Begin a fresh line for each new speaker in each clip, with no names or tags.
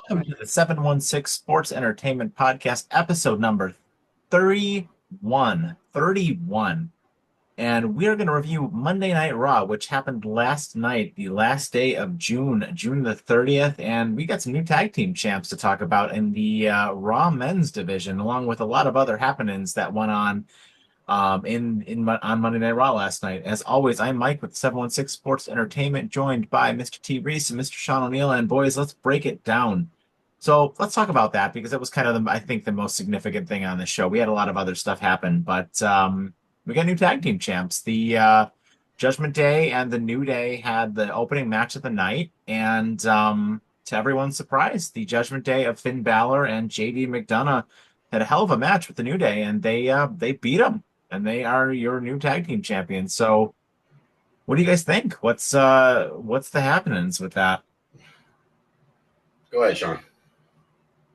Welcome to the 716 Sports Entertainment Podcast, episode number 31. 31. And we are going to review Monday Night Raw, which happened last night, the last day of June the 30th. And we got some new tag team champs to talk about in the Raw men's division, along with a lot of other happenings that went on on Monday Night Raw last night. As always, I'm Mike with 716 Sports Entertainment, joined by Mr. T. Reese and Mr. Sean O'Neill. And boys, let's break it down. So let's talk about that because it was kind of, I think, the most significant thing on the show. We had a lot of other stuff happen, but we got new tag team champs. The Judgment Day and the New Day had the opening match of the night, and to everyone's surprise, the Judgment Day of Finn Balor and JD McDonough had a hell of a match with the New Day, and they beat them, and they are your new tag team champions. So, what do you guys think? What's the happenings with that?
Go ahead, Sean.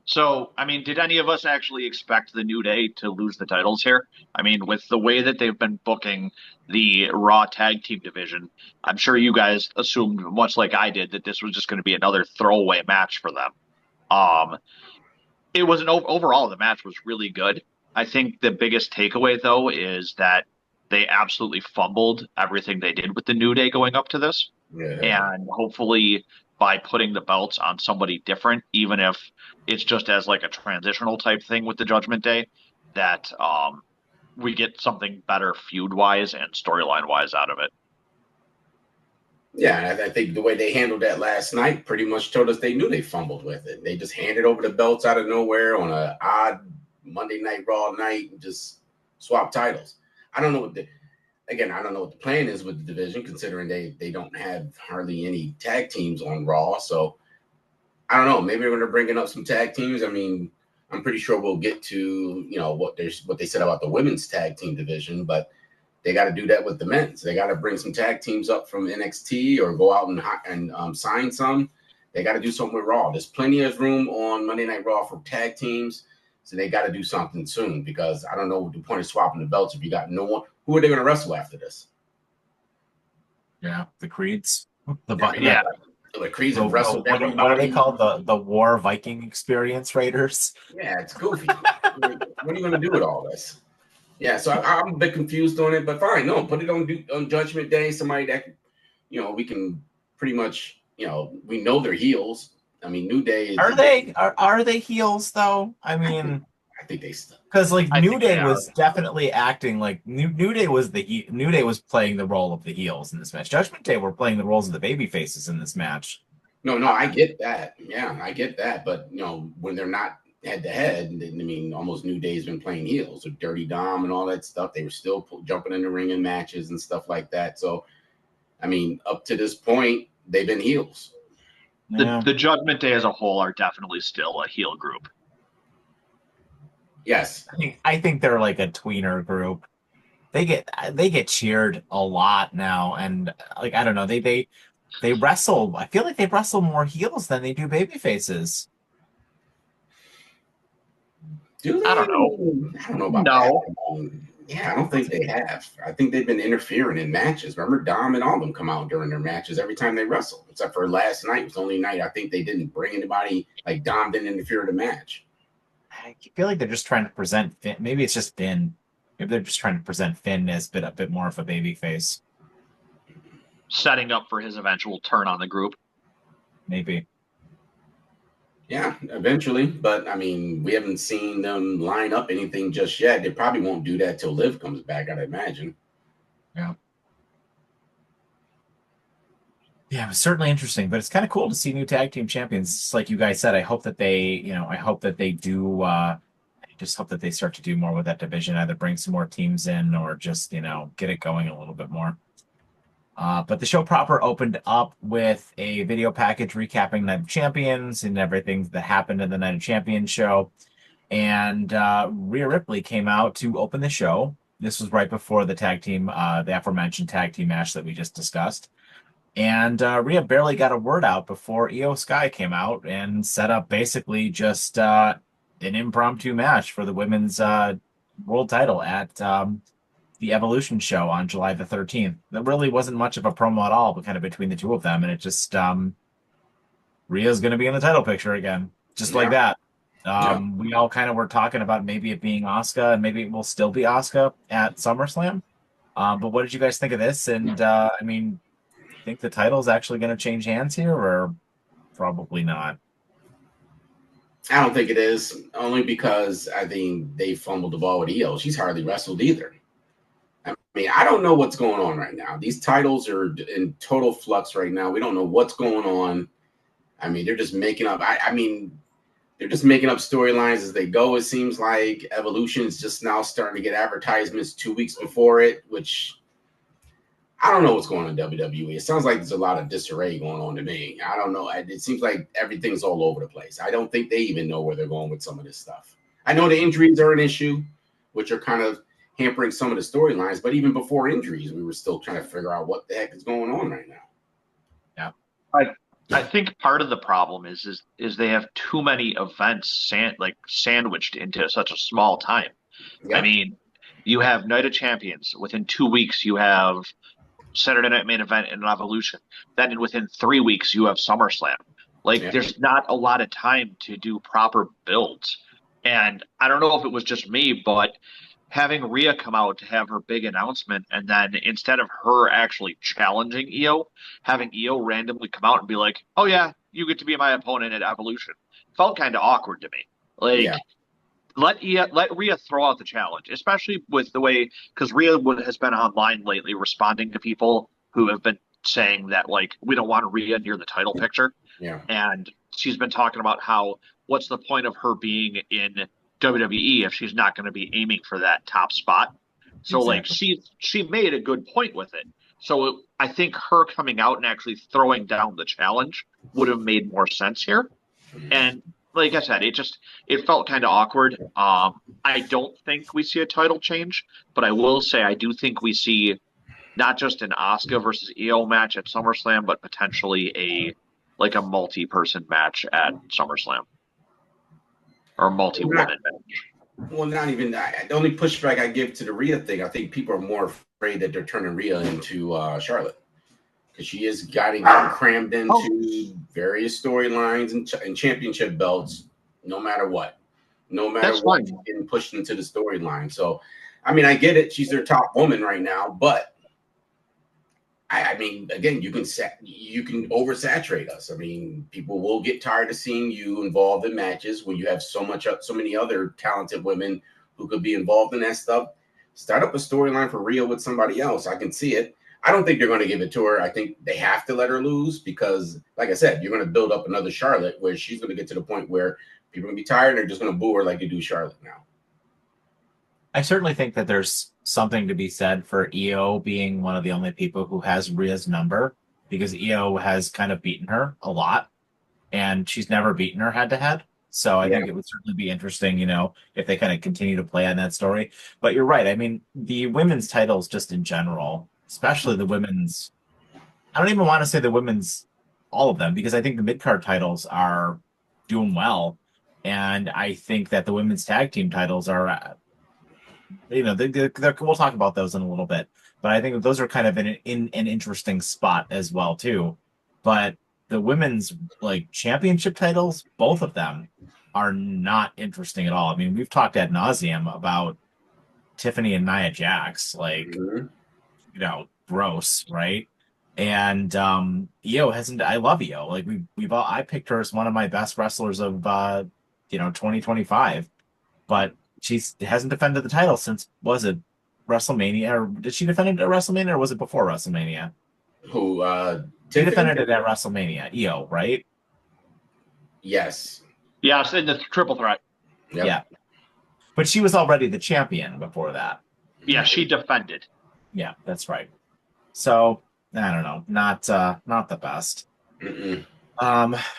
So, I mean, did any of us actually expect the New Day to lose the titles here? I mean, with the way that they've been booking the Raw tag team division, I'm sure you guys assumed, much like I did, that this was just going to be another throwaway match for them. It was overall, the match was really good. I think the biggest takeaway, though, is that they absolutely fumbled everything they did with the New Day going up to this.
Yeah.
And hopefully by putting the belts on somebody different, even if it's just as like a transitional type thing with the Judgment Day, that we get something better feud-wise and storyline-wise out of it.
Yeah, and I think the way they handled that last night pretty much told us they knew they fumbled with it. They just handed over the belts out of nowhere on an odd Monday Night Raw night and just swap titles. I don't know what the plan is with the division, considering they don't have hardly any tag teams on Raw. So I don't know. Maybe they're going to bring up some tag teams. I mean, I'm pretty sure we'll get to what they said about the women's tag team division, but they got to do that with the men's. They got to bring some tag teams up from NXT or go out and sign some. They got to do something with Raw. There's plenty of room on Monday Night Raw for tag teams, so they got to do something soon because I don't know what the point of swapping the belts if you got no one. Who are they going to wrestle after this?
Yeah, the Creeds.
The Creeds have wrestled.
What are they called? The War Viking Experience Raiders?
Yeah, it's goofy. What are you going to do with all this? Yeah, so I'm a bit confused on it, but fine. No, put it on Judgment Day. Somebody that, we can pretty much, we know they're heels. I mean, New Day.
Are they heels though? I mean,
I think they still.
Because New Day was definitely acting like New Day was New Day was playing the role of the heels in this match. Judgment Day were playing the roles of the baby faces in this match.
No, I get that. Yeah, I get that. But when they're not head to head, I mean, almost New Day's been playing heels with Dirty Dom and all that stuff. They were still jumping in the ring in matches and stuff like that. So, I mean, up to this point, they've been heels.
The Judgment Day as a whole are definitely still a heel group.
Yes,
I think they're like a tweener group. They get cheered a lot now, and like I don't know, they wrestle. I feel like they wrestle more heels than they do baby faces.
Do they?
I don't know.
I don't know about that. Yeah, I don't think they have. I think they've been interfering in matches. Remember, Dom and all of them come out during their matches every time they wrestle, except for last night. It was the only night I think they didn't bring anybody, like Dom didn't interfere in the match.
I feel like they're just trying to present Finn. Maybe it's just Finn. Maybe they're just trying to present Finn as a bit more of a baby face.
Setting up for his eventual turn on the group.
Maybe.
Yeah, eventually. But, I mean, we haven't seen them line up anything just yet. They probably won't do that till Liv comes back, I'd imagine.
Yeah. Yeah, it was certainly interesting, but it's kind of cool to see new tag team champions. Just like you guys said, I hope that they do. I just hope that they start to do more with that division, either bring some more teams in or just, get it going a little bit more. But the show proper opened up with a video package recapping Night of Champions and everything that happened in the Night of Champions show. And Rhea Ripley came out to open the show. This was right before the the aforementioned tag team match that we just discussed. And Rhea barely got a word out before Io Sky came out and set up basically just an impromptu match for the women's world title at the Evolution show on July the 13th. There really wasn't much of a promo at all, but kind of between the two of them. And it just, Rhea's going to be in the title picture again. just like
Yeah.
that.
Yeah.
We all kind of were talking about maybe it being Asuka, and maybe it will still be Asuka at SummerSlam. But what did you guys think of this? And I mean, think the title's actually going to change hands here, or probably not?
I don't think it is, only because I think they fumbled the ball with Io. She's hardly wrestled either. I mean, I don't know what's going on right now. These titles are in total flux right now. We don't know what's going on. I mean, they're just making up. I mean, they're just making up storylines as they go. It seems like Evolution is just now starting to get advertisements 2 weeks before it, which I don't know what's going on in WWE. It sounds like there's a lot of disarray going on to me. I don't know. It seems like everything's all over the place. I don't think they even know where they're going with some of this stuff. I know the injuries are an issue, which are kind of hampering some of the storylines. But even before injuries, we were still trying to figure out what the heck is going on right now.
Yeah.
I think part of the problem is they have too many events sandwiched into such a small time.
Yeah.
I mean, you have Night of Champions. Within 2 weeks, you have Saturday Night Main Event and Evolution. Then within 3 weeks, you have SummerSlam. Like,
Yeah.
there's not a lot of time to do proper builds. And I don't know if it was just me, but having Rhea come out to have her big announcement, and then instead of her actually challenging Io, having Io randomly come out and be like, "Oh yeah, you get to be my opponent at Evolution," felt kind of awkward to me. Like,
Yeah.
let Rhea throw out the challenge, especially with the way, because Rhea has been online lately responding to people who have been saying that, like, we don't want Rhea near the title picture.
Yeah.
And she's been talking about how what's the point of her being in WWE if she's not going to be aiming for that top spot. So like she made a good point with it. So I think her coming out and actually throwing down the challenge would have made more sense here. And like I said, it felt kind of awkward. I don't think we see a title change, but I will say I do think we see not just an Asuka versus Io match at SummerSlam, but potentially a multi-person match at SummerSlam or a multi-woman match.
Well, not even that. The only pushback I give to the Rhea thing, I think people are more afraid that they're turning Rhea into Charlotte, because she is getting crammed into various storylines and championship belts, no matter what. No matter what, getting pushed into the storyline. So, I mean, I get it. She's their top woman right now, but I mean, again, you can oversaturate us. I mean, people will get tired of seeing you involved in matches when you have so many other talented women who could be involved in that stuff. Start up a storyline for Rhea with somebody else. I can see it. I don't think they're going to give it to her. I think they have to let her lose because, like I said, you're going to build up another Charlotte where she's going to get to the point where people are going to be tired and they're just going to boo her like they do Charlotte now.
I certainly think that there's something to be said for Io being one of the only people who has Rhea's number, because Io has kind of beaten her a lot and she's never beaten her head to head. So I think it would certainly be interesting, if they kind of continue to play on that story. But you're right. I mean, the women's titles just in general, especially the women's, I don't even want to say the women's, all of them, because I think the mid-card titles are doing well. And I think that the women's tag team titles are, we'll talk about those in a little bit, but I think those are kind of in an interesting spot as well too. But the women's championship titles, both of them are not interesting at all. I mean, we've talked ad nauseum about Tiffany and Nia Jax, gross, right? And Io hasn't. I love Io. I picked her as one of my best wrestlers of 2025, but she hasn't defended the title since, was it WrestleMania? Or did she defend it at WrestleMania, or was it before WrestleMania?
Who?
She defended it at WrestleMania. Io, right?
Yes.
Yeah, it's in the triple threat.
Yep.
Yeah. But she was already the champion before that.
Yeah, she defended.
Yeah, that's right. So, I don't know. Not the best.
Mm-mm.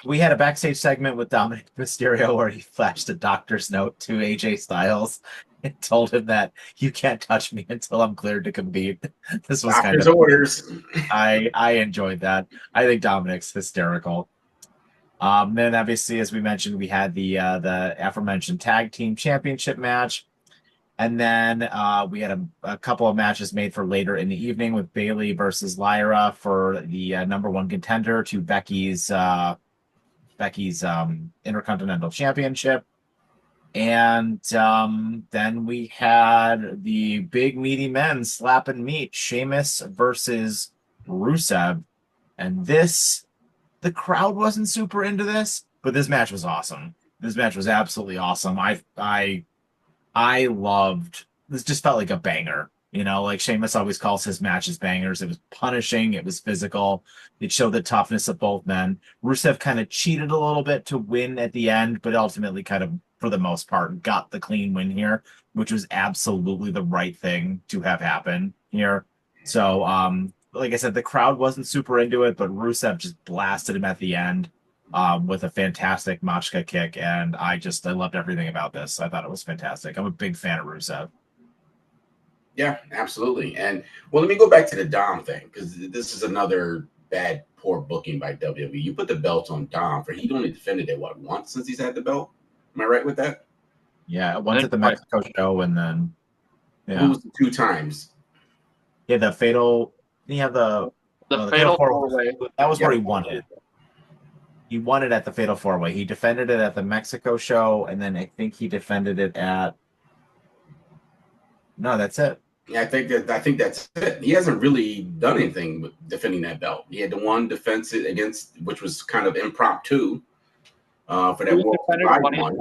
We had a backstage segment with Dominic Mysterio where he flashed a doctor's note to AJ Styles and told him that you can't touch me until I'm cleared to compete. This was
doctor's orders.
I enjoyed that. I think Dominic's hysterical. Then obviously, as we mentioned, we had the aforementioned tag team championship match. And then we had a couple of matches made for later in the evening with Bayley versus Lyra for the number one contender to Becky's Becky's Intercontinental Championship. And then we had the big meaty men slap and meet, Sheamus versus Rusev. And the crowd wasn't super into this, but this match was awesome. This match was absolutely awesome. I loved this. Just felt like a banger. Like Sheamus always calls his matches bangers. It was punishing. It was physical. It showed the toughness of both men. Rusev kind of cheated a little bit to win at the end, but ultimately kind of, for the most part, got the clean win here, which was absolutely the right thing to have happen here. So, like I said, the crowd wasn't super into it, but Rusev just blasted him at the end with a fantastic Machka kick, and I loved everything about this. I thought it was fantastic. I'm a big fan of Rusev.
Yeah, absolutely. And well, let me go back to the Dom thing, because this is another bad, poor booking by WWE. You put the belt on Dom he'd only defended it once since he's had the belt. Am I right with that?
Yeah, once at the Mexico show, and then
who was the 2 times?
Yeah, the fatal. You have the
fatal 4-way.
That was where he won it. He won it at the fatal 4-way. He defended it at the Mexico show, and then I think he defended it at. No, that's it.
Yeah, I think that's it. He hasn't really done anything with defending that belt. He had the one defense against, which was kind of impromptu for that World Wide one.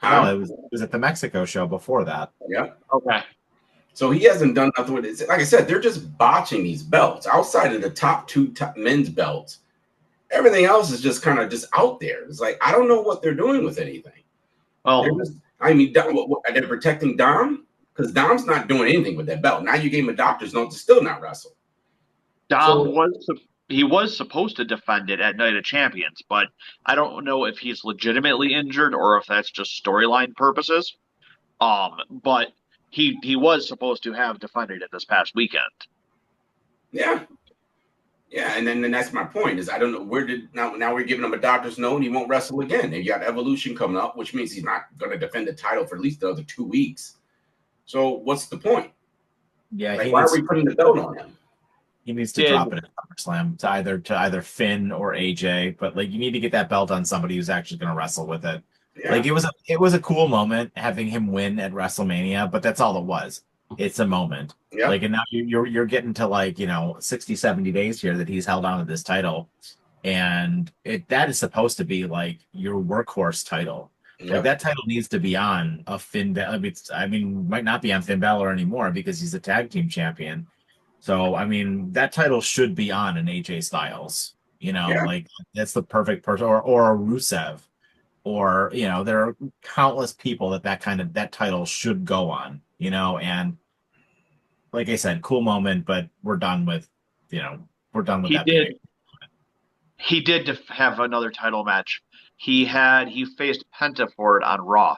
No, it was at the Mexico show before that.
Yeah.
Okay.
So he hasn't done nothing with it. Like I said, they're just botching these belts. Outside of the top 2 men's belts, everything else is just kind of just out there. It's like, I don't know what they're doing with anything.
Oh,
they're protecting Dom, because Dom's not doing anything with that belt. Now you gave him a doctor's note to still not wrestle.
Dom was supposed to defend it at Night of Champions, but I don't know if he's legitimately injured or if that's just storyline purposes. But he was supposed to have defended it this past weekend.
Yeah. Yeah, and then that's my point, is I don't know now we're giving him a doctor's note and he won't wrestle again. And you got Evolution coming up, which means he's not going to defend the title for at least another 2 weeks. So what's the point?
Yeah,
why are we putting the belt on him?
He needs to drop it at SummerSlam to either Finn or AJ, but you need to get that belt on somebody who's actually going to wrestle with it. Yeah. It was a cool moment having him win at WrestleMania, but that's all it was. It's a moment. Yeah. And now you're getting to 60, 70 days here that he's held on to this title, and that is supposed to be your workhorse title. Yep. That title needs to be on a Finn Balor. Might not be on Finn Balor anymore because he's a tag team champion. So, that title should be on an AJ Styles. That's the perfect person, or a Rusev, or there are countless people that title should go on. And like I said, cool moment, but we're done with that.
He did have another title match. He faced Penta for it on Raw.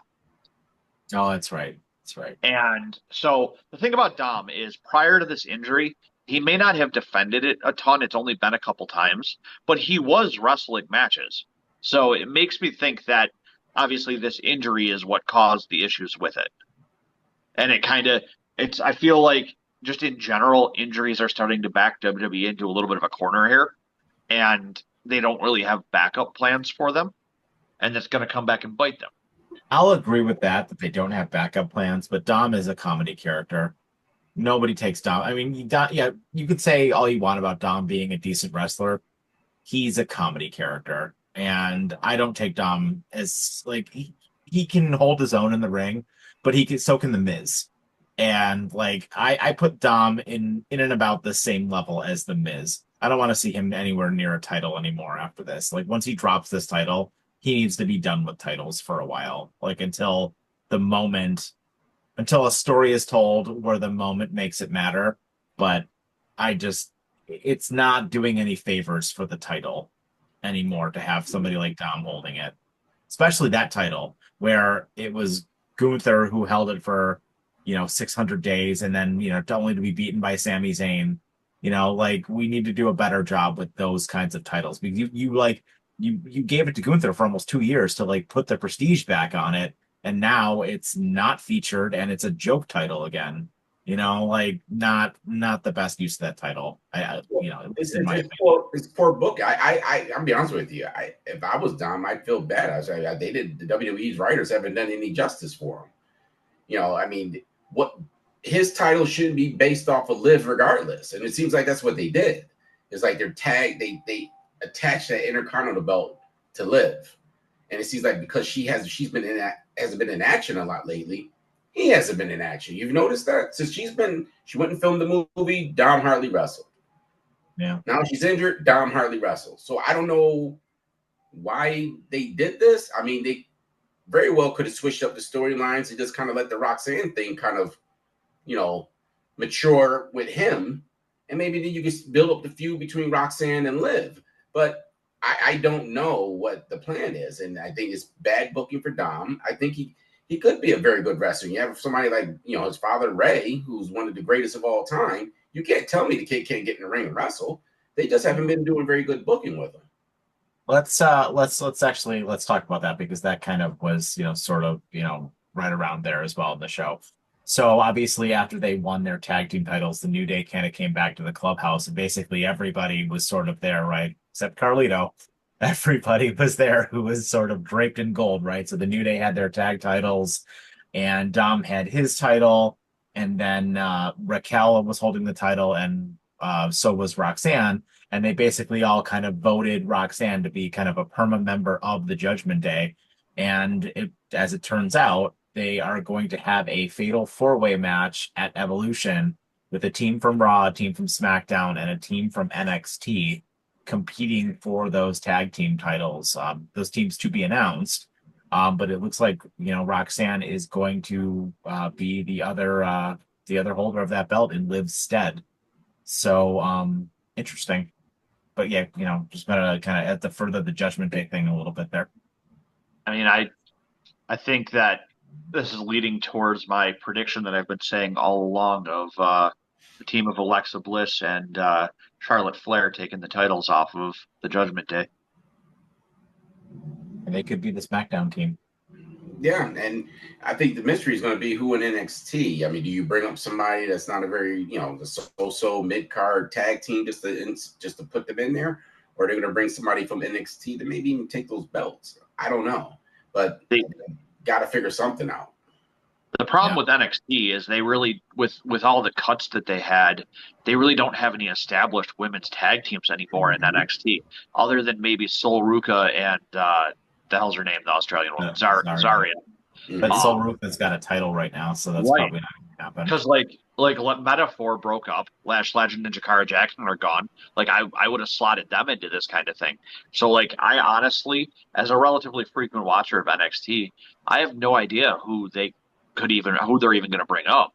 Oh, that's right. That's right.
And so the thing about Dom is, prior to this injury, he may not have defended it a ton. It's only been a couple times, but he was wrestling matches. So it makes me think that obviously this injury is what caused the issues with it. And I feel like just in general, injuries are starting to back WWE into a little bit of a corner here, and they don't really have backup plans for them. And that's going to come back and bite them.
I'll agree with that they don't have backup plans, but Dom is a comedy character. Nobody takes Dom. You could say all you want about Dom being a decent wrestler. He's a comedy character, and I don't take Dom as he can hold his own in the ring, but so can The Miz. And I put Dom in and about the same level as The Miz. I don't want to see him anywhere near a title anymore after this. Once he drops this title, he needs to be done with titles for a while, until a story is told where the moment makes it matter. But it's not doing any favors for the title anymore to have somebody like Dom holding it, especially that title where it was Gunther who held it for 600 days, and then only to be beaten by Sami Zayn. We need to do a better job with those kinds of titles, because you gave it to Gunther for almost 2 years to put the prestige back on it, and now it's not featured and it's a joke title again. Like not the best use of that title. At least in my opinion.
It's poor book. I'll be honest with you. If I was Dom, I'd feel bad. I say they did the WWE's writers haven't done any justice for him. I mean, what his title shouldn't be based off of Liv regardless, and it seems like that's what they did. It's like they're tagged. They attached that Intercontinental belt to Liv, and it seems like because hasn't been in action a lot lately. He hasn't been in action. You've noticed that since she went and filmed the movie. Dom hardly wrestled.
Yeah.
Now she's injured. Dom hardly wrestles. So I don't know why they did this. I mean, they very well could have switched up the storylines and just kind of let the Roxanne thing kind of, mature with him. And maybe then you can build up the feud between Roxanne and Liv. But I don't know what the plan is. And I think it's bad booking for Dom. I think he could be a very good wrestler. You have somebody like, his father, Ray, who's one of the greatest of all time. You can't tell me the kid can't get in the ring and wrestle. They just haven't been doing very good booking with him.
Let's talk about that, because that kind of was, sort of, right around there as well in the show. So obviously after they won their tag team titles, the New Day kind of came back to the clubhouse, and basically everybody was sort of there, right? Except Carlito. Everybody was there who was sort of draped in gold, right? So the New Day had their tag titles, and Dom had his title, and then Raquel was holding the title, and so was Roxanne. And they basically all kind of voted Roxanne to be kind of a permanent member of the Judgment Day. And as it turns out, they are going to have a fatal four-way match at Evolution with a team from Raw, a team from SmackDown, and a team from NXT competing for those tag team titles. Those teams to be announced. But it looks like, Roxanne is going to be the other holder of that belt in Liv's stead. So interesting. But yeah, just gonna kind of at the further the Judgment Day thing a little bit there.
I mean, I think that this is leading towards my prediction that I've been saying all along of the team of Alexa Bliss and Charlotte Flair taking the titles off of the Judgment Day.
And they could be the SmackDown team.
Yeah, and I think the mystery is going to be who in NXT. I mean, do you bring up somebody that's not a very, the so-so mid-card tag team just to put them in there? Or are they going to bring somebody from NXT to maybe even take those belts? I don't know. But they got to figure something out.
The problem with NXT is they really, with all the cuts that they had, they really don't have any established women's tag teams anymore in NXT, other than maybe Sol Ruka and the hell's her name, the Australian woman, Zarya.
But Sol Ruka's got a title right now, so that's probably not going to happen.
Because like Metaphor broke up, Lash Legend and Jakara Jackson are gone. Like I would have slotted them into this kind of thing. So like I honestly, as a relatively frequent watcher of NXT, I have no idea who they're even going to bring up.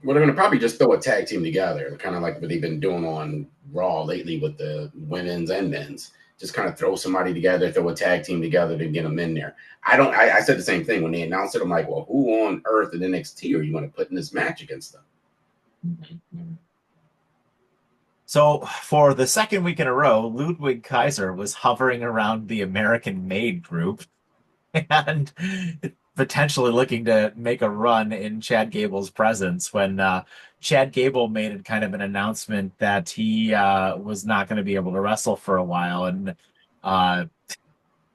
Well, they're going to probably just throw a tag team together, kind of like what they've been doing on Raw lately with the women's and men's. Just kind of throw somebody together, throw a tag team together to get them in there. I said the same thing when they announced it. I'm like, well, who on earth in NXT are you going to put in this match against them?
So for the second week in a row, Ludwig Kaiser was hovering around the American Made group and potentially looking to make a run in Chad Gable's presence when Chad Gable made kind of an announcement that he was not going to be able to wrestle for a while. And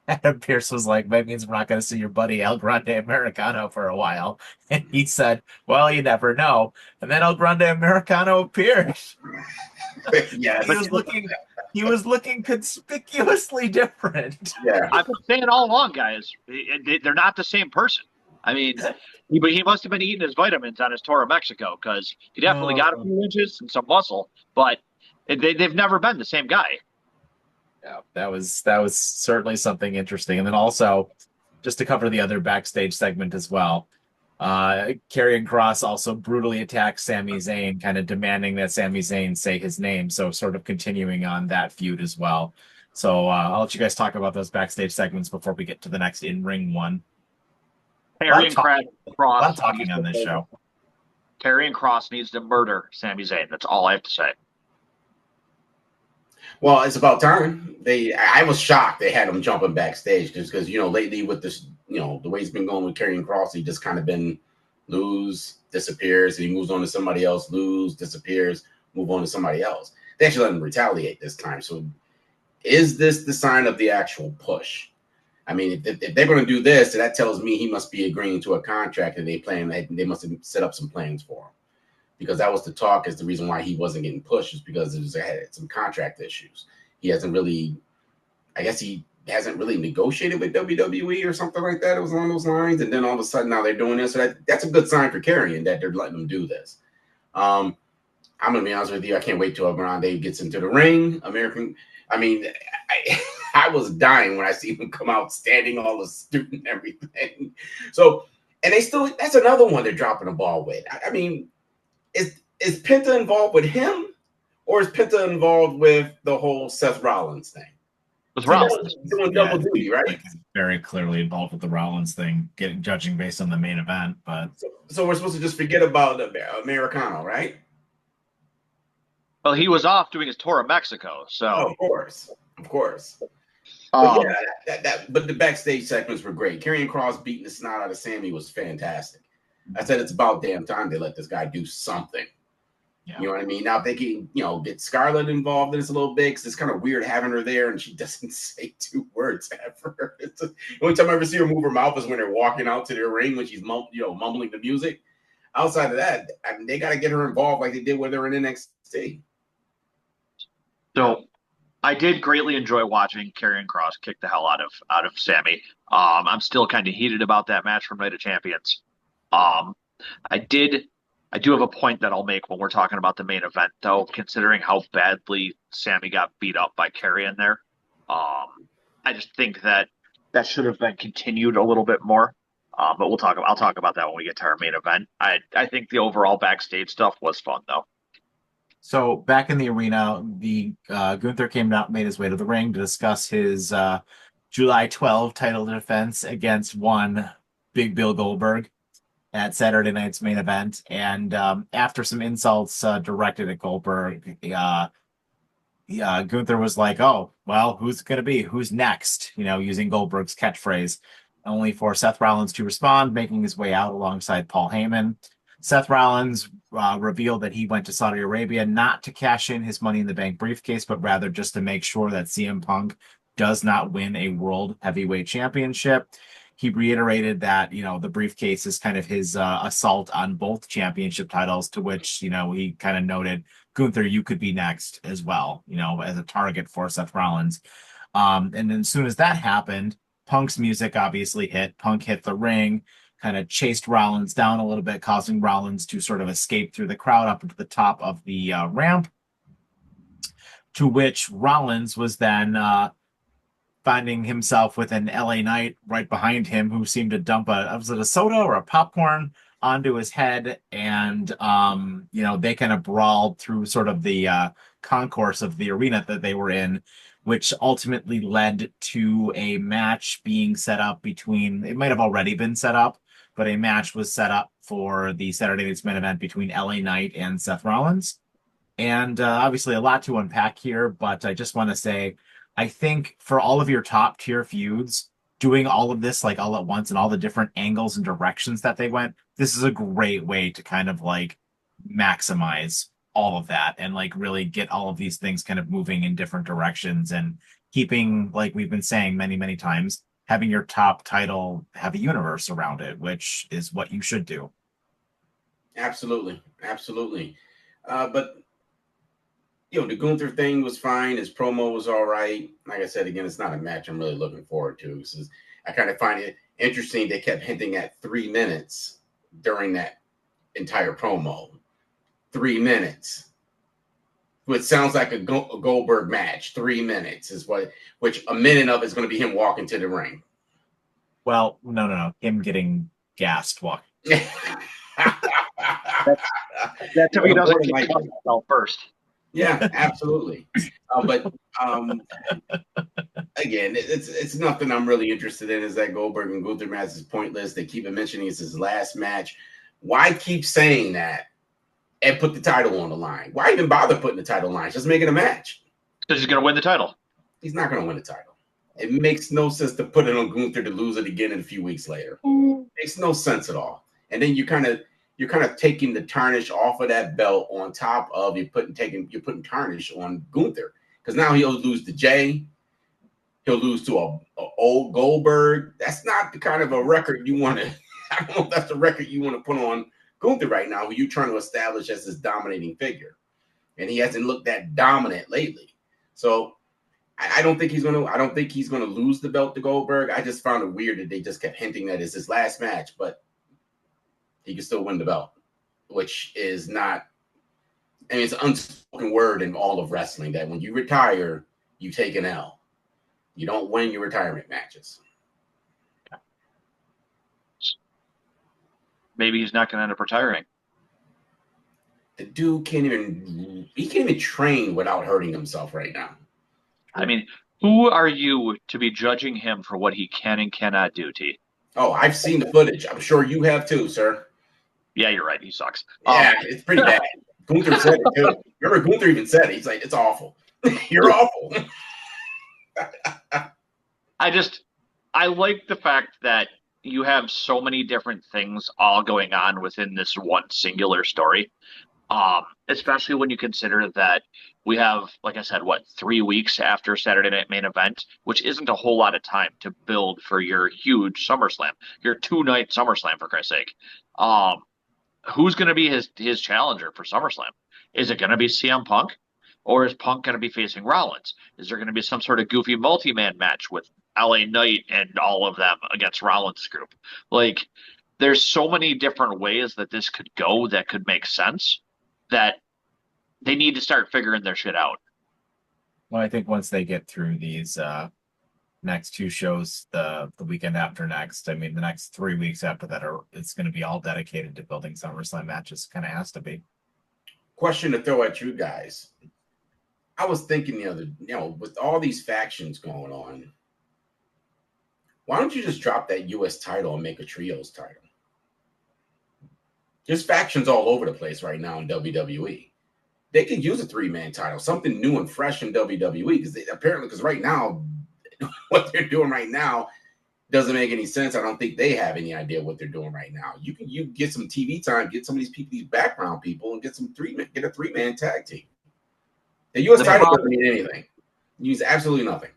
Adam Pearce was like, that means we're not going to see your buddy El Grande Americano for a while. And he said, well, you never know. And then El Grande Americano appeared.
Yes.
He was looking conspicuously different.
Yeah,
I've been saying all along, guys. They're not the same person. I mean, he must have been eating his vitamins on his tour of Mexico, because he definitely got a few inches and some muscle, but they've never been the same guy.
Yeah, that was certainly something interesting. And then also, just to cover the other backstage segment as well, Karrion Kross also brutally attacks Sami Zayn, kind of demanding that Sami Zayn say his name. So sort of continuing on that feud as well. So I'll let you guys talk about those backstage segments before we get to the next in-ring one.
Karrion Kross.
I'm talking on this show.
Karrion Kross needs to murder Sami Zayn. That's all I have to say.
Well, it's about time. I was shocked they had him jumping backstage because lately with this, the way he's been going with Karrion Kross, he just kind of been lose, disappears, and he moves on to somebody else, lose, disappears, move on to somebody else. They actually let him retaliate this time. So is this the sign of the actual push? I mean, if they're going to do this, that tells me he must be agreeing to a contract, and they must have set up some plans for him, because that was the talk as the reason why he wasn't getting pushed, is because it had some contract issues. He hasn't really, I guess he hasn't really negotiated with WWE or something like that. It was along those lines. And then all of a sudden now they're doing this. So that's a good sign for Karrion that they're letting him do this. I'm going to be honest with you. I can't wait till Grande gets into the ring. I was dying when I see him come out standing all astute and everything. So, and that's another one they're dropping the ball with. I mean, is Penta involved with him, or is Penta involved with the whole Seth Rollins thing?
With Rollins
doing double duty, right?
Like, very clearly involved with the Rollins thing, judging based on the main event. But
so we're supposed to just forget about Americano, right?
Well, he was off doing his tour of Mexico, so
of course. But but the backstage segments were great. Karrion Kross beating the snot out of Sammy was fantastic. I said it's about damn time they let this guy do something. Yeah. You know what I mean? Now, if they can, get Scarlett involved in this a little bit, because it's kind of weird having her there and she doesn't say 2 words ever. The only time I ever see her move her mouth is when they're walking out to their ring when she's mumbling the music. Outside of that, I mean, they got to get her involved like they did with her in NXT.
So I did greatly enjoy watching Karrion Kross kick the hell out of Sammy. I'm still kind of heated about that match from Night of Champions. I do have a point that I'll make when we're talking about the main event, though, considering how badly Sammy got beat up by Karrion there. I just think that should have been continued a little bit more. But I'll talk about that when we get to our main event. I think the overall backstage stuff was fun, though.
So back in the arena, the Gunther came out, made his way to the ring to discuss his July 12 title defense against one Big Bill Goldberg at Saturday night's main event. And after some insults directed at Goldberg, Gunther was like, "Oh, well, who's next?" Using Goldberg's catchphrase, only for Seth Rollins to respond, making his way out alongside Paul Heyman. Seth Rollins revealed that he went to Saudi Arabia not to cash in his Money in the Bank briefcase, but rather just to make sure that CM Punk does not win a World Heavyweight Championship. He reiterated that, the briefcase is kind of his assault on both championship titles, to which, he kind of noted, Gunther, you could be next as well, as a target for Seth Rollins. And then as soon as that happened, Punk's music obviously hit. Punk hit the ring, kind of chased Rollins down a little bit, causing Rollins to sort of escape through the crowd up into the top of the ramp, to which Rollins was then finding himself with an LA Knight right behind him, who seemed to dump was it a soda or a popcorn onto his head, and they kind of brawled through sort of the concourse of the arena that they were in, which ultimately led to a match being set up between, it might have already been set up, but a match was set up for the Saturday Night's main event between LA Knight and Seth Rollins. And obviously a lot to unpack here, but I just want to say, I think for all of your top tier feuds, doing all of this like all at once and all the different angles and directions that they went, this is a great way to kind of like maximize all of that and like really get all of these things kind of moving in different directions and keeping, like we've been saying many, many times, having your top title have a universe around it, which is what you should do.
Absolutely. But the Gunther thing was fine. His promo was all right. Like I said, again, it's not a match I'm really looking forward to. I kind of find it interesting they kept hinting at 3 minutes during that entire promo. 3 minutes. Which sounds like a Goldberg match. 3 minutes is which a minute of is going to be him walking to the ring.
Well, no. Him getting gassed walking.
That's if he doesn't kick himself first.
Yeah, absolutely. But again, it's nothing I'm really interested in. Is that Goldberg and Gunther match is pointless. They keep mentioning it's his last match. Why keep saying that and put the title on the line? Why even bother putting the title on the line? Just make it a match.
Because he's going to win the title.
He's not going to win the title. It makes no sense to put it on Gunther to lose it again in a few weeks later. Makes no sense at all. And then you kind of you're kind of taking the tarnish off of that belt on top of you're putting tarnish on Gunther, because now he'll lose to Jay, he'll lose to a old Goldberg. That's not the kind of a record you want to. I don't know if that's the record you want to put on Gunther right now, who you're trying to establish as this dominating figure, and he hasn't looked that dominant lately. So I don't think he's gonna. I don't think he's gonna lose the belt to Goldberg. I just found it weird that they just kept hinting that it's his last match, but he can still win the belt, which is not. I mean, it's an unspoken word in all of wrestling that when you retire, you take an L. You don't win your retirement matches.
Maybe he's not going to end up retiring.
The dude can't even train without hurting himself right now.
I mean, who are you to be judging him for what he can and cannot do, T?
Oh, I've seen the footage. I'm sure you have too, sir.
Yeah, you're right. He sucks.
Yeah, it's pretty bad. Gunther said it too. Remember, Gunther even said it. He's like, it's awful. You're awful.
I like the fact that you have so many different things all going on within this one singular story. Especially when you consider that we have, like I said, 3 weeks after Saturday Night Main Event, which isn't a whole lot of time to build for your huge SummerSlam, your 2-night SummerSlam, for Christ's sake. Who's going to be his challenger for SummerSlam? Is it going to be CM Punk? Or is Punk going to be facing Rollins? Is there going to be some sort of goofy multi-man match with LA Knight and all of them against Rollins' group? Like, there's so many different ways that this could go that could make sense that they need to start figuring their shit out.
Well, I think once they get through these next 2 shows, the weekend after next, I mean, the next 3 weeks after that, it's going to be all dedicated to building SummerSlam matches. Kind of has to be.
Question to throw at you guys. I was thinking with all these factions going on, why don't you just drop that U.S. title and make a trios title? There's factions all over the place right now in WWE. They could use a 3-man title, something new and fresh in WWE, because right now, what they're doing right now doesn't make any sense. I don't think they have any idea what they're doing right now. You get some TV time, get some of these people, these background people, and get a 3-man tag team. The U.S. title doesn't mean anything. It means absolutely nothing.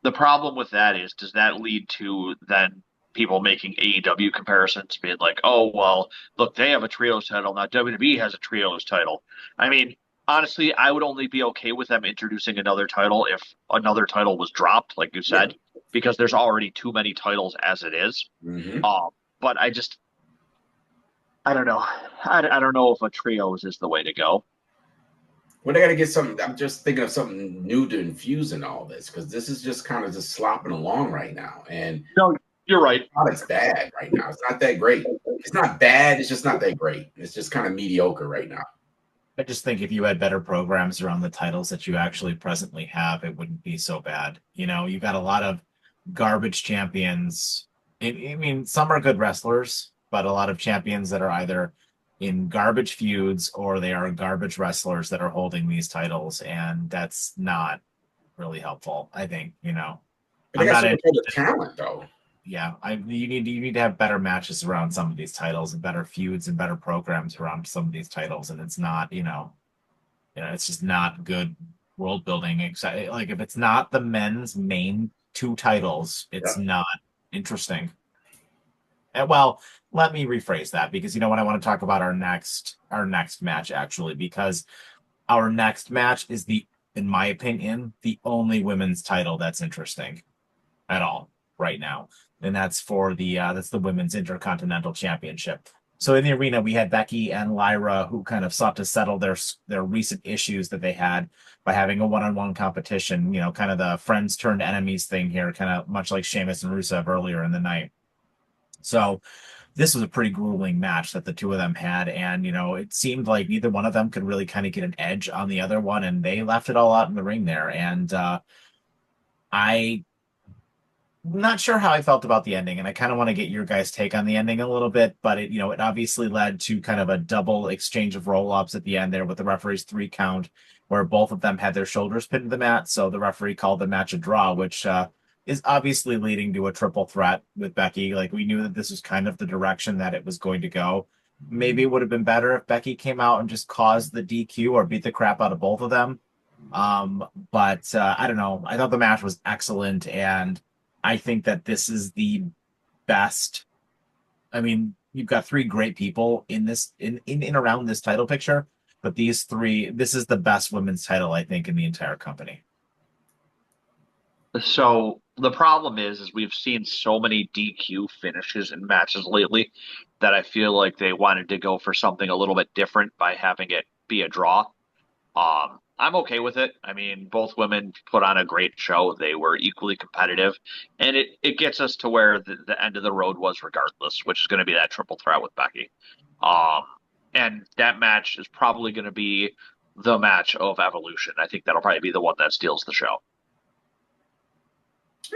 The problem with that is, does that lead to then people making AEW comparisons, being like, oh, well, look, they have a trios title, now WWE has a trios title. I mean, honestly, I would only be okay with them introducing another title if another title was dropped, like you said, because there's already too many titles as it is.
Mm-hmm.
But I don't know. I don't know if a trios is the way to go.
Well, they got to get something. I'm just thinking of something new to infuse in all this, because this is just kind of just slopping along right now. And
no, you're right.
It's bad right now. It's not that great. It's not bad. It's just not that great. It's just kind of mediocre right now.
I just think if you had better programs around the titles that you actually presently have, it wouldn't be so bad. You got a lot of garbage champions. I mean, some are good wrestlers, but a lot of champions that are either in garbage feuds or they are garbage wrestlers that are holding these titles, and that's not really helpful, I think.
But they got some good talent, though.
Yeah, you need to have better matches around some of these titles and better feuds and better programs around some of these titles, and it's not, it's just not good world building. Like, if it's not the men's main 2 titles, it's not interesting. And, well, let me rephrase that, because I want to talk about our next match, actually, because our next match is in my opinion, the only women's title that's interesting at all right now. And that's for that's the Women's Intercontinental Championship. So in the arena, we had Becky and Lyra, who kind of sought to settle their recent issues that they had by having a one-on-one competition, kind of the friends turned enemies thing here, kind of much like Sheamus and Rusev earlier in the night. So this was a pretty grueling match that the two of them had. And, it seemed like neither one of them could really kind of get an edge on the other one. And they left it all out in the ring there. And I'm not sure how I felt about the ending. And I kind of want to get your guys' take on the ending a little bit. But it obviously led to kind of a double exchange of roll-ups at the end there with the referee's 3 count, where both of them had their shoulders pinned to the mat. So the referee called the match a draw, which is obviously leading to a triple threat with Becky. Like, we knew that this was kind of the direction that it was going to go. maybe it would have been better if Becky came out and just caused the DQ or beat the crap out of both of them. But I don't know. I thought the match was excellent, and I think that this is the best. I mean, you've got three great people in this in around this title picture, but these three, this is the best women's title I think in the entire company.
So the problem is we've seen so many DQ finishes in matches lately that I feel like they wanted to go for something a little bit different by having it be a draw. I'm okay with it. I mean, both women put on a great show. They were equally competitive, and it gets us to where the end of the road was regardless, which is going to be that triple threat with Becky. Um, and that match is probably going to be the match of Evolution. I think that'll probably be the one that steals the show.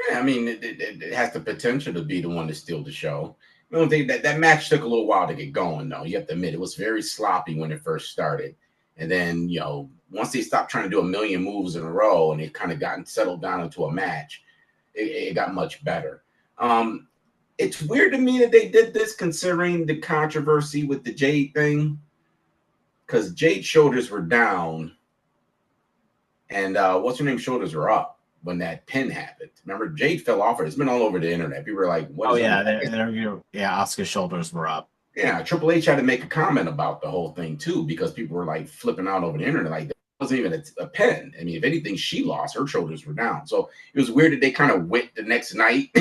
Yeah, I mean, it has the potential to be the one to steal the show. I don't think that match took a little while to get going, though. You have to admit, it was very sloppy when it first started. And then, once they stopped trying to do a million moves in a row and it kind of gotten settled down into a match, it got much better. It's weird to me that they did this considering the controversy with the Jade thing, because Jade's shoulders were down and what's her name shoulders were up when that pin happened. Remember, Jade fell off it. It's been all over the internet. People were like, "What
Oh
is
yeah,
that?"
Asuka's shoulders were up.
Yeah, Triple H had to make a comment about the whole thing too because people were like flipping out over the internet. Like, that wasn't even a pin. I mean, if anything, she lost. Her shoulders were down. So it was weird that they kind of went the next night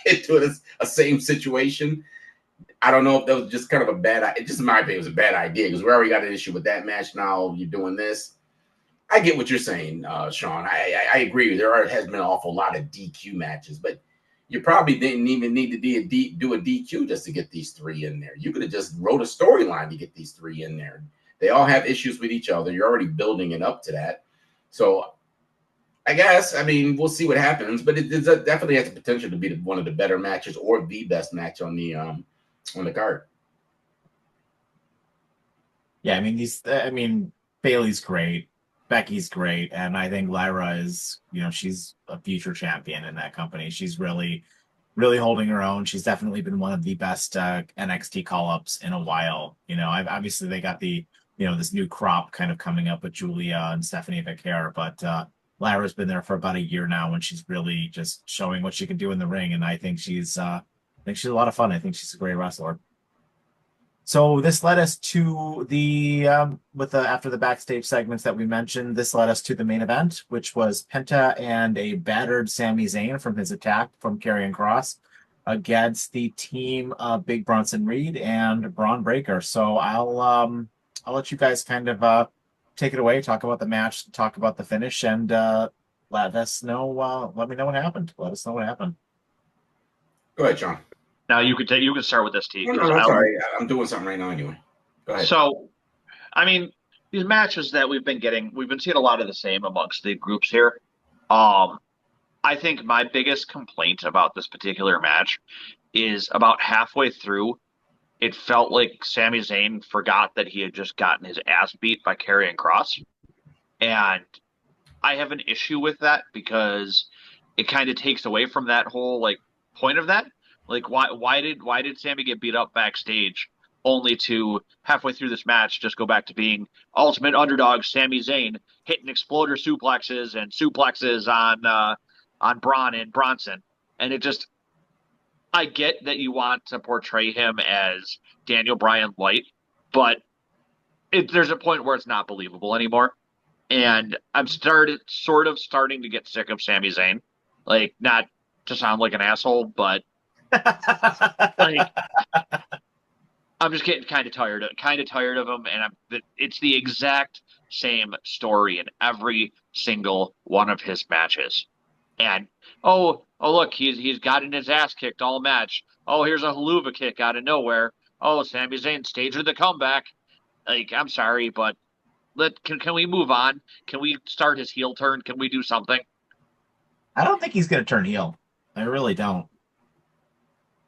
into a same situation. I don't know if that was just kind of a bad. Just in my opinion, it was a bad idea because we already got an issue with that match. Now you're doing this. I get what you're saying, Sean. I agree. Has been an awful lot of DQ matches, but you probably didn't even need to do a DQ just to get these three in there. You could have just wrote a storyline to get these three in there. They all have issues with each other. You're already building it up to that. So I guess, I mean, we'll see what happens, but it definitely has the potential to be one of the better matches or the best match on the card.
Yeah, I mean, Bailey's great, Becky's great, and I think Lyra is, she's a future champion in that company. She's really, really holding her own. She's definitely been one of the best NXT call-ups in a while. Obviously they got this new crop kind of coming up with Julia and Stephanie Becerra, but Lyra's been there for about a year now, and she's really just showing what she can do in the ring. And I think she's a lot of fun. I think she's a great wrestler. So this led us to the after the backstage segments that we mentioned, this led us to the main event, which was Penta and a battered Sami Zayn from his attack from Karrion Kross against the team of Big Bronson Reed and Braun Breaker. So I'll let you guys kind of take it away, talk about the match, talk about the finish, and let us know. Let me know what happened. Let us know what happened.
Go ahead, Sean.
Now you can start with this, T.
No, I'm sorry. I'm doing something right now anyway. Go ahead.
So, I mean, these matches that we've been seeing a lot of the same amongst the groups here. I think my biggest complaint about this particular match is about halfway through, it felt like Sami Zayn forgot that he had just gotten his ass beat by Karrion Kross. And I have an issue with that because it kind of takes away from that whole point of that. Like, why did Sami get beat up backstage only to halfway through this match just go back to being ultimate underdog Sami Zayn hitting exploder suplexes and suplexes on Braun and Bronson? And I get that you want to portray him as Daniel Bryan light, but there's a point where it's not believable anymore. And I'm starting to get sick of Sami Zayn. Like, not to sound like an asshole, but I'm just getting kind of tired of him, and it's the exact same story in every single one of his matches. And oh look, he's gotten his ass kicked all match. Oh, here's a haluva kick out of nowhere. Oh, Sami Zayn staged the comeback. Like, I'm sorry, but can we move on? Can we start his heel turn? Can we do something?
I don't think he's gonna turn heel. I really don't.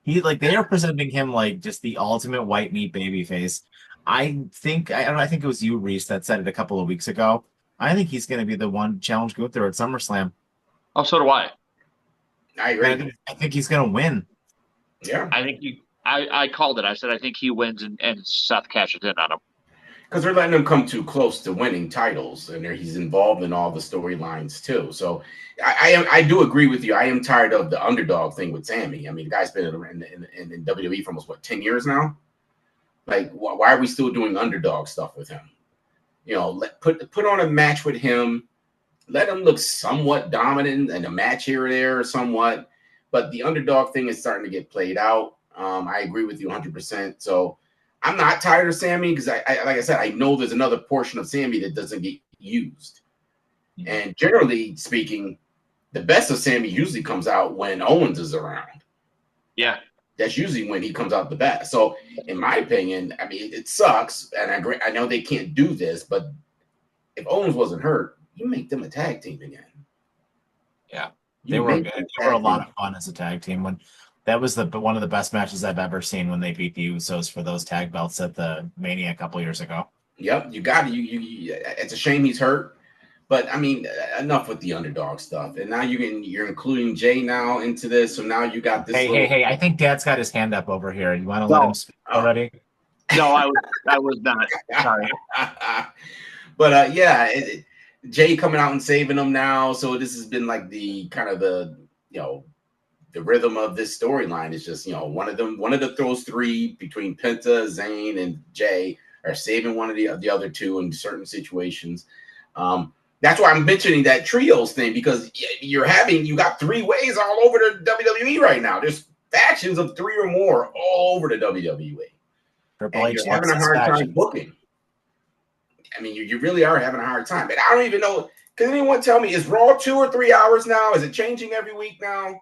They are presenting him like just the ultimate white meat baby face. I think I think it was you, Reese, that said it a couple of weeks ago. I think he's going to be the one to challenge Gunther at SummerSlam.
Oh, so do I.
I agree.
I think he's going to win.
Yeah.
I think I called it. I said I think he wins and Seth cashes in on him.
Because they're letting him come too close to winning titles, and he's involved in all the storylines too. So I do agree with you. I am tired of the underdog thing with Sammy. I mean, the guy's been in WWE for almost 10 years now. Like, why are we still doing underdog stuff with him? You know, put on a match with him. Let him look somewhat dominant in a match here or there, somewhat. But the underdog thing is starting to get played out. I agree with you 100%. So I'm not tired of Sammy because like I said, I know there's another portion of Sammy that doesn't get used. Mm-hmm. And generally speaking, the best of Sammy usually comes out when Owens is around.
Yeah.
That's usually when he comes out the best. So in my opinion, I mean, it sucks. And I agree. I know they can't do this, but if Owens wasn't hurt, you make them a tag team again.
Yeah. They were good. They were a lot of fun as a tag team. When that was one of the best matches I've ever seen when they beat the Usos for those tag belts at the Mania a couple years ago.
Yep, you got it. It's a shame he's hurt, but I mean, enough with the underdog stuff. And now you're including Jay now into this, so now you got this.
Hey! I think Dad's got his hand up over here. You want to let him speak already?
No, I was not. Sorry.
But yeah. Jay coming out and saving them now. So this has been like the kind of the rhythm of this storyline is just, one of those three between Penta, Zayn, and Jay are saving one of the other two in certain situations. That's why I'm mentioning that trios thing, because you got three ways all over the WWE right now. There's factions of three or more all over the WWE. And you're having a hard time booking. I mean, you really are having a hard time. But I don't even know. Can anyone tell me, is Raw 2 or 3 hours now? Is it changing every week now?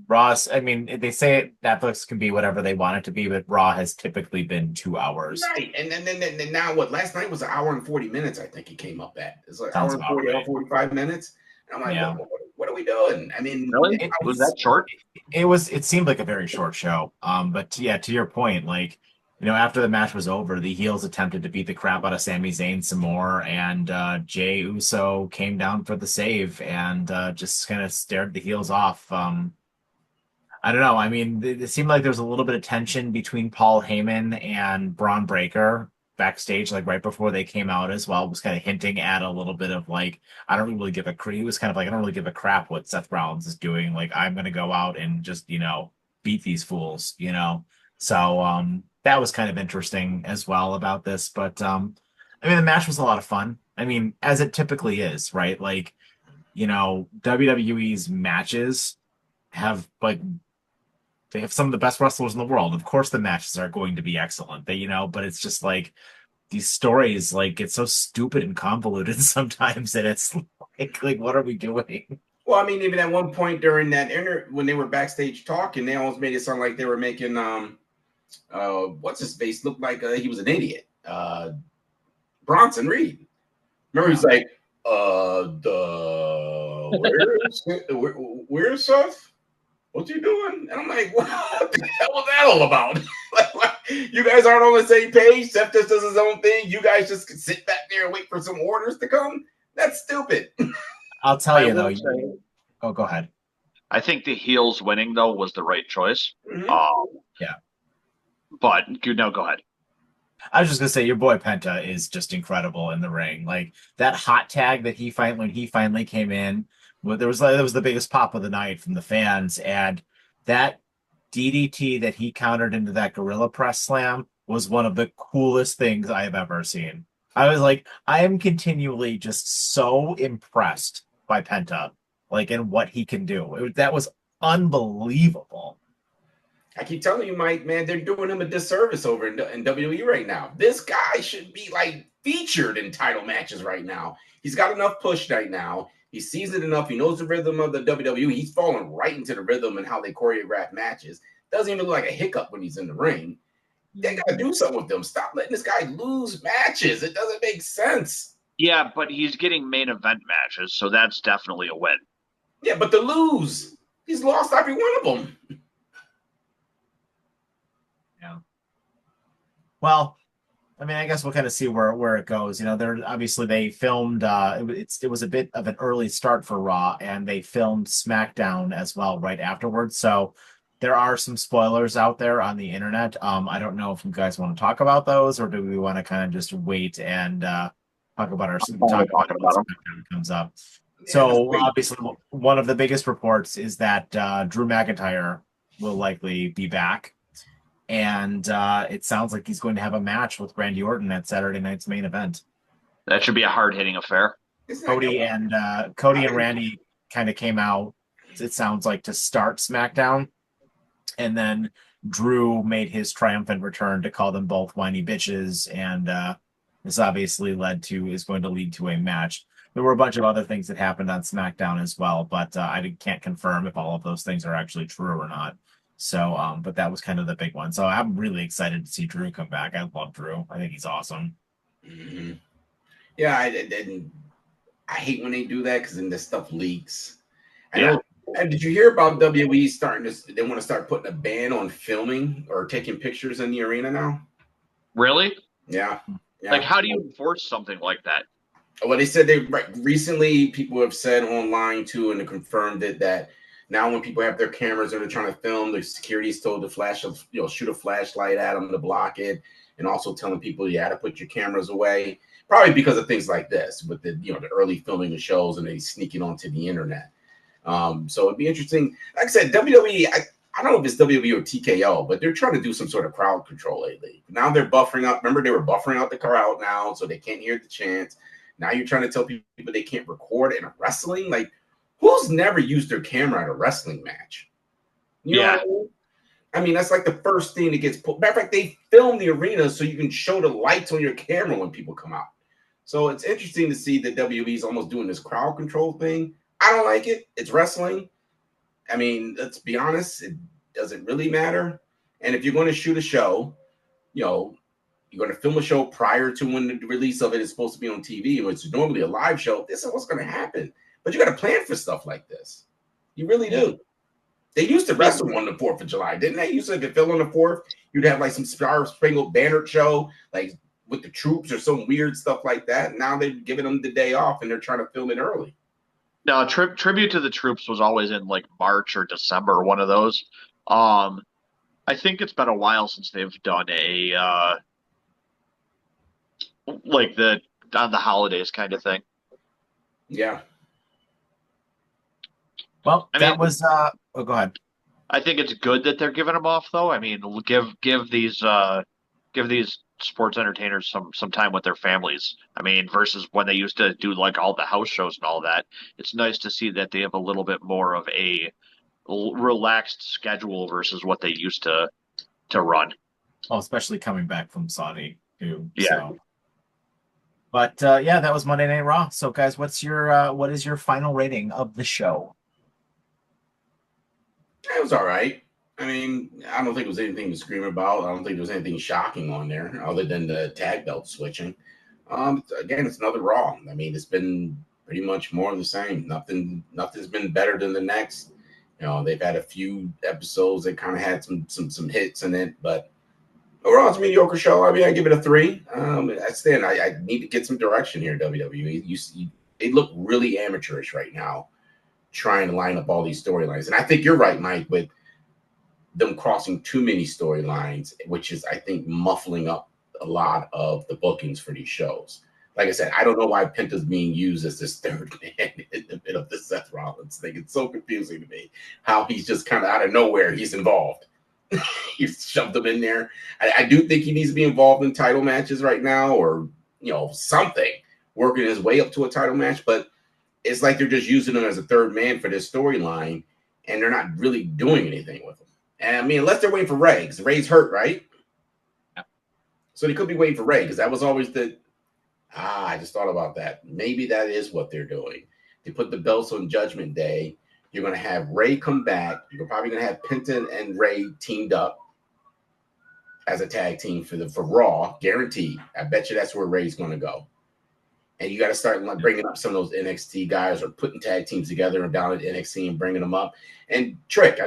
Raw's, I mean, they say Netflix can be whatever they want it to be, but Raw has typically been 2 hours.
Right. And then now what? Last night was an hour and 40 minutes, I think it came up at. It's like hour and 40, right. 45 minutes. And I'm like, what are we doing? I mean,
really? Was that short?
It seemed like a very short show. But yeah, to your point, like, after the match was over, the heels attempted to beat the crap out of Sami Zayn some more, and Jey Uso came down for the save and just kind of stared the heels off. I don't know. I mean, it seemed like there was a little bit of tension between Paul Heyman and Braun Breaker backstage, like right before they came out as well. It was kind of hinting at a little bit of like, I don't really give a crap. He was kind of like, I don't really give a crap what Seth Rollins is doing. Like, I'm going to go out and just, beat these fools, So, that was kind of interesting as well about this. But, I mean, the match was a lot of fun. I mean, as it typically is, right? Like, WWE's matches have, like, they have some of the best wrestlers in the world. Of course, the matches are going to be excellent. But it's just like these stories, like, get so stupid and convoluted sometimes that it's like, what are we doing?
Well, I mean, even at one point during that when they were backstage talking, they almost made it sound like they were making what's his face looked like he was an idiot. Bronson Reed. Remember, he's like, where's Seth? What's he doing? And I'm like, what the hell was that all about? Like, what? You guys aren't on the same page. Seth just does his own thing. You guys just sit back there and wait for some orders to come. That's stupid.
I'll tell you though. Oh, go ahead.
I think the heels winning though was the right choice.
Mm-hmm. Yeah.
But go ahead.
I was just gonna say your boy Penta is just incredible in the ring. Like that hot tag that when he finally came in, there was the biggest pop of the night from the fans, and that DDT that he countered into that gorilla press slam was one of the coolest things I have ever seen. I was like, I am continually just so impressed by Penta, like, and what he can do. That was unbelievable.
I keep telling you, Mike, man, they're doing him a disservice over in WWE right now. This guy should be like featured in title matches right now. He's got enough push right now. He's seasoned enough. He knows the rhythm of the WWE. He's fallen right into the rhythm and how they choreograph matches. Doesn't even look like a hiccup when he's in the ring. They got to do something with them. Stop letting this guy lose matches. It doesn't make sense.
Yeah, but he's getting main event matches, so that's definitely a win.
Yeah, but to lose, he's lost every one of them.
Yeah. Well, I mean, I guess we'll kind of see where it goes. They filmed. It was a bit of an early start for Raw, and they filmed SmackDown as well right afterwards. So there are some spoilers out there on the internet. I don't know if you guys want to talk about those, or do we want to kind of just wait and talk about
I'm fine with talking
when
about them.
SmackDown comes up?
Yeah, let's
So
wait.
obviously, one of the biggest reports is that Drew McIntyre will likely be back, and it sounds like he's going to have a match with Randy Orton at Saturday night's main event.
That should be a hard-hitting affair.
It's not
Cody
gonna-
and Randy kind of came out, it sounds like, to start SmackDown, and then Drew made his triumphant return to call them both whiny bitches, and this obviously is going to lead to a match. There were a bunch of other things that happened on SmackDown as well, but I can't confirm if all of those things are actually true or not. So, but that was kind of the big one. So I'm really excited to see Drew come back. I love Drew. I think he's awesome.
Mhm. Yeah, I hate when they do that because then the stuff leaks. I know. And did you hear about WWE starting to? They want to start putting a ban on filming or taking pictures in the arena now.
Really?
Yeah.
Like, how do you enforce something like that?
Well, they said recently people have said online too, and they confirmed it that now when people have their cameras and they're trying to film, the security is told to shoot a flashlight at them to block it, and also telling people you had to put your cameras away. Probably because of things like this, with the early filming of shows and they sneaking onto the internet. So it'd be interesting. Like I said, WWE. I don't know if it's WWE or TKO, but they're trying to do some sort of crowd control lately. Now they're buffering out. Remember, they were buffering out the crowd now, so they can't hear the chants. Now you're trying to tell people they can't record in a wrestling. Like, who's never used their camera at a wrestling match? You know what I mean? I mean, that's like the first thing that gets put. Matter of fact, they film the arena so you can show the lights on your camera when people come out. So it's interesting to see that WWE is almost doing this crowd control thing. I don't like it. It's wrestling. I mean, let's be honest. It doesn't really matter. And if you're going to shoot a show, you're going to film a show prior to when the release of it is supposed to be on TV, which is normally a live show. This is what's going to happen. But you got to plan for stuff like this. You really do. They used to wrestle on the 4th of July, didn't they? Used to, if it fell on the 4th, you'd have like some Star Spangled Banner show, like with the troops or some weird stuff like that. Now they're giving them the day off and they're trying to film it early.
No, tribute to the troops was always in like March or December, one of those. I think it's been a while since they've done a like the on the holidays kind of thing.
Yeah.
Well, that was oh, go ahead.
I think it's good that they're giving them off, though. I mean, give these sports entertainers some time with their families. I mean, versus when they used to do like all the house shows and all that. It's nice to see that they have a little bit more of a relaxed schedule versus what they used to run.
Well, especially coming back from Saudi too.
Yeah.
So. But yeah, that was Monday Night Raw. So, guys, what is your final rating of the show?
It was all right. I mean, I don't think it was anything to scream about. I don't think there was anything shocking on there other than the tag belt switching. Again, it's another Raw. I mean, it's been pretty much more of the same. Nothing's been better than the next. They've had a few episodes that kind of had some hits in it, but overall, it's a mediocre show. I mean, I give it a 3. I need to get some direction here, WWE. They look really amateurish right now, trying to line up all these storylines. And I think you're right, Mike, with them crossing too many storylines, which is, I think, muffling up a lot of the bookings for these shows. Like I said, I don't know why Penta's being used as this third man in the middle of the Seth Rollins thing. It's so confusing to me how he's just kind of out of nowhere. He's involved. You shoved him in there. I do think he needs to be involved in title matches right now, or something, working his way up to a title match. But it's like they're just using him as a third man for this storyline, and they're not really doing anything with him. And I mean, unless they're waiting for Ray, because Ray's hurt, right?
Yeah.
So they could be waiting for Ray, because that was always I just thought about that. Maybe that is what they're doing. They put the belts on Judgment Day. You're going to have Ray come back. You're probably going to have Penta and Ray teamed up as a tag team for Raw, guaranteed. I bet you that's where Ray's going to go. And you got to start bringing up some of those NXT guys or putting tag teams together and down at NXT and bringing them up. And Trick,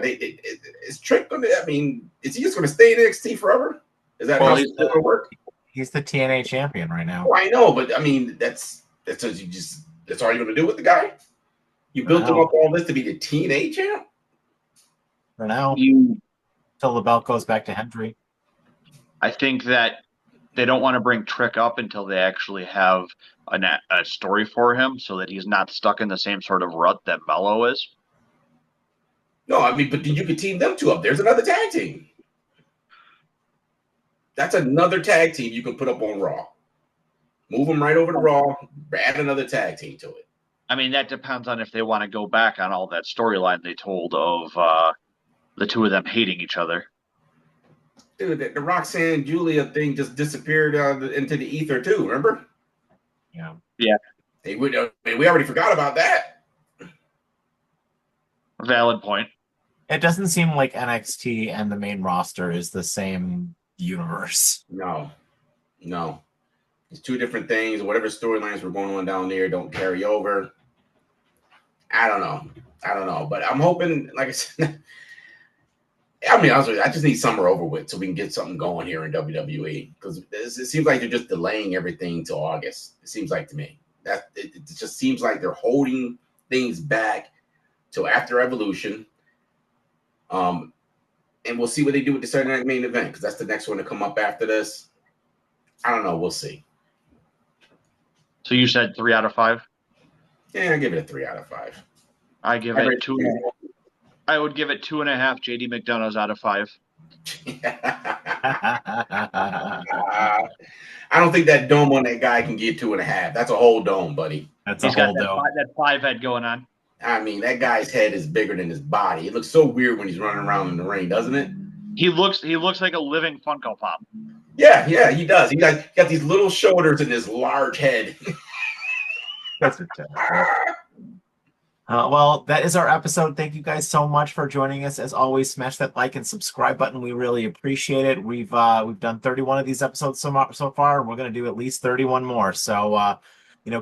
is Trick going to? I mean, is he just going to stay in NXT forever? Is that how it's going to work?
He's the TNA champion right now.
Oh, I know, but I mean, that's all you're going to do with the guy. You built him up all this to be the TNA champ.
For now,
You
Till the belt goes back to Hendry.
I think that they don't want to bring Trick up until they actually have a story for him, so that he's not stuck in the same sort of rut that Mello is.
No, I mean, but you could team them two up. There's another tag team. That's another tag team you can put up on Raw. Move them right over to Raw. Add another tag team to it.
I mean, that depends on if they want to go back on all that storyline they told of the two of them hating each other.
Dude, the Roxanne Julia thing just disappeared into the ether too. Remember?
Yeah.
Yeah.
Hey, we already forgot about that.
Valid point.
It doesn't seem like NXT and the main roster is the same universe.
No. It's two different things. Whatever storylines were going on down there don't carry over. I don't know. But I'm hoping, like I said, I mean, honestly, I just need summer over with so we can get something going here in WWE, because it seems like they're just delaying everything till August. It seems like to me that it just seems like they're holding things back till after Evolution. And we'll see what they do with the Saturday Night Main Event, because that's the next one to come up after this. I don't know. We'll see.
So you said 3 out of 5?
Yeah, I give it a 3 out of 5.
I give it 2. I would give it 2.5 JD McDonough's out of 5.
I don't think that dome on that guy can get 2.5. That's a whole dome, buddy.
He's got that 5 head going on.
I mean, that guy's head is bigger than his body. It looks so weird when he's running around in the ring, doesn't it?
He looks like a living Funko Pop.
Yeah, he does. He got these little shoulders and this large head.
That's fantastic. Well, that is our episode. Thank you guys so much for joining us. As always, smash that like and subscribe button. We really appreciate it. We've done 31 of these episodes so far. We're going to do at least 31 more. So,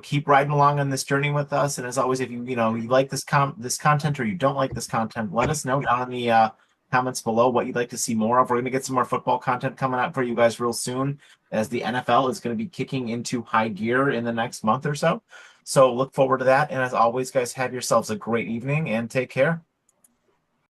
keep riding along on this journey with us. And as always, if you like this content or you don't like this content, let us know down in the comments below what you'd like to see more of. We're going to get some more football content coming out for you guys real soon, as the NFL is going to be kicking into high gear in the next month or so. So look forward to that. And as always, guys, have yourselves a great evening and take care.